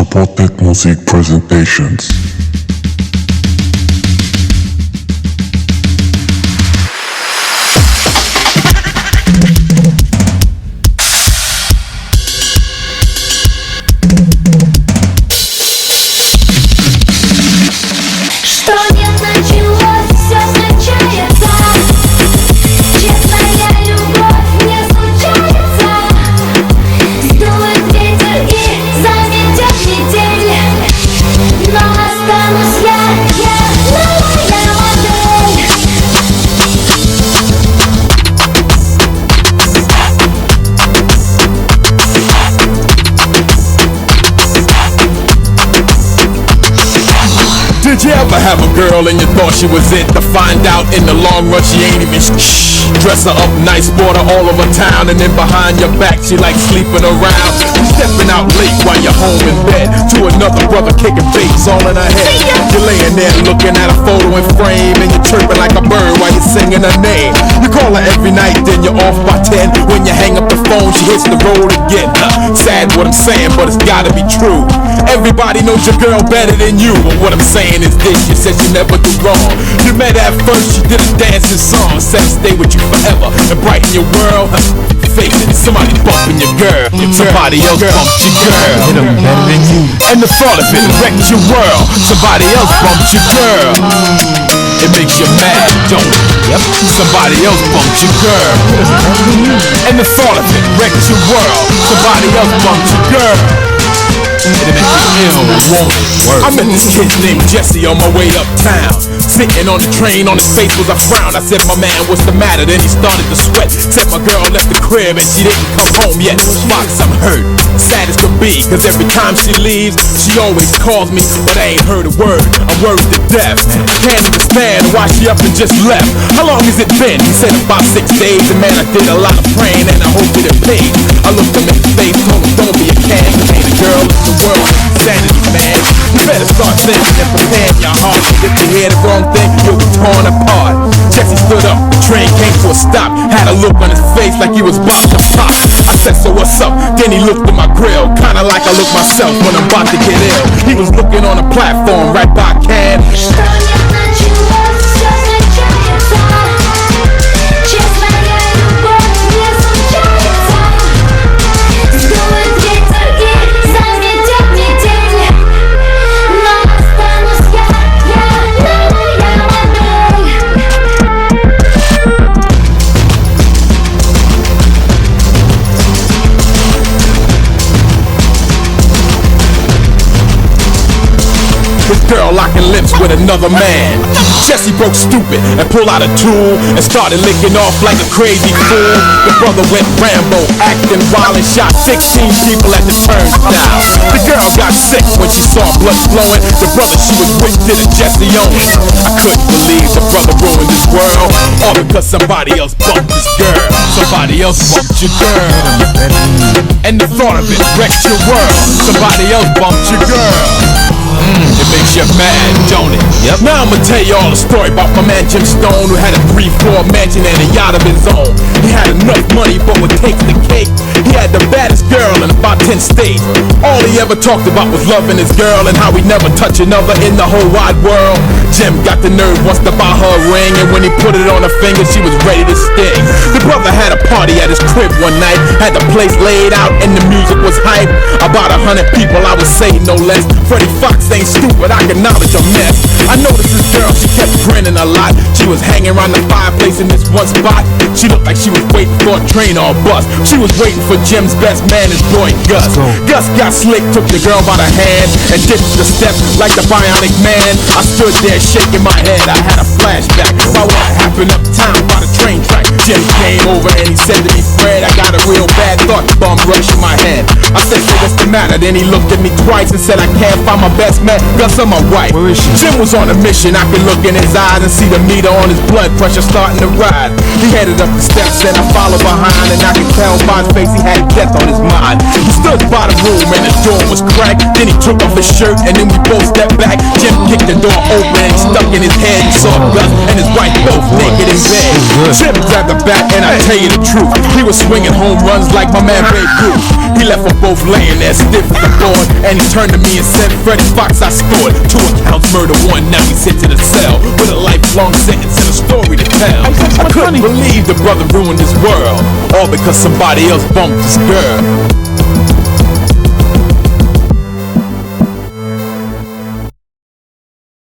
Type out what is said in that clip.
Supported Music Presentations. Did you ever have a girl and you thought she was it, to find out in the long run she ain't even shh? Dress her up nice, bought her all over town, and then behind your back she like sleeping around. Stepping out late while you're home in bed, to another brother kicking bass all in her head. You're laying there looking at a photo in frame, and you're chirping like a bird while you're singing her name. You call her every night, then you're off by 10. When you hang up the phone, she hits the road again. Sad what I'm saying, but it's gotta be true. Everybody knows your girl better than you, but what I'm saying is this: you said you never do wrong. You met her at first, she did a dancing song, said stay with you forever and brighten your world. Face it, somebody bumping your girl, somebody else bumped your girl, hit them better than you, and the thought of it wrecked your world. Somebody else bumped your girl. It makes you mad, don't it? Yep. Somebody else bumped your girl, and the thought of it wrecked your world. Somebody else bumped your girl. It'll make you ill, won't it? I met this kid named Jesse on my way uptown. Sitting on the train, on his face was a frown. I said, my man, what's the matter? Then he started to sweat. Said my girl left the crib and she didn't come home yet. Fox, I'm hurt, sad as could be, cause every time she leaves, she always calls me, but I ain't heard a word. I'm worried to death. Can't understand why she up and just left. How long has it been? He said about 6 days, and man, I did a lot of praying and I hope that it paid. I looked him in the face, told him don't be a can, cause ain't a girl in the world insanity, man. You better start thinking and preparing your heart. If you hear the wrong thing, you'll be torn apart. Jesse stood up, the train came to a stop, had a look on his face like he was about to pop. I said, so what's up? Then he looked at my grill, kinda like I look myself when I'm about to get ill. He was looking on a platform right by Can. His girl locking lips with another man. Jesse broke stupid and pulled out a tool and started licking off like a crazy fool. The brother went Rambo, acting wild and shot 16 people at the turnstile. The girl got sick when she saw blood flowing. The brother she was with did a Jesse Owens. I couldn't believe the brother ruined this world, all because somebody else bumped this girl. Somebody else bumped your girl, and the thought of it wrecked your world. Somebody else bumped your girl. It makes you mad, don't it? Yep. Now I'ma tell you all a story about my man Jim Stone, who had a 3-floor mansion and a yacht of his own. He had enough money, but would take the cake. He had the baddest girl in about 10 states. All he ever talked about was loving his girl and how he'd never touch another in the whole wide world. Jim got the nerve once to buy her a ring, and when he put it on her finger, she was ready to sting. The brother had a party at his crib one night, had the place laid out and the music was hype. About 100 people, I would say no less. Freddie Fox ain't stupid, I acknowledge a mess. I noticed this girl, she kept grinning a lot. She was hanging around the fireplace in this one spot. She looked like she was waiting for a train or a bus. She was waiting for Jim's best man, his boy Gus. Gus got slick, took the girl by the hand and dipped the steps like the Bionic Man. I stood there shaking my head, I had a flashback about what happened uptown by the train track. Jim came over and he said to me, Fred, I got a real bad thought bomb rush in my head. I said, so what's the matter? Then he looked at me twice and said, I can't find my best man, Gus or my wife. Where is she? Jim was on a mission, I could look in his eyes and see the meter on his blood pressure starting to rise. He headed up the steps and I followed behind, and I could tell by his face he had death on his mind. He stood by the room and the door was cracked. Then he took off his shirt and then we both stepped back. Jim kicked the door open and stuck in his head and saw Gus and his wife both naked in bed. Tim grabbed the bat and I tell you the truth, he was swinging home runs like my man Babe Ruth. He left them both laying there stiff as a board, and he turned to me and said, Freddie Fox, I scored 2 accounts, murder 1, now he's sent to the cell with a lifelong sentence and a story to tell. I couldn't believe the brother ruined his world, all because somebody else bumped his girl.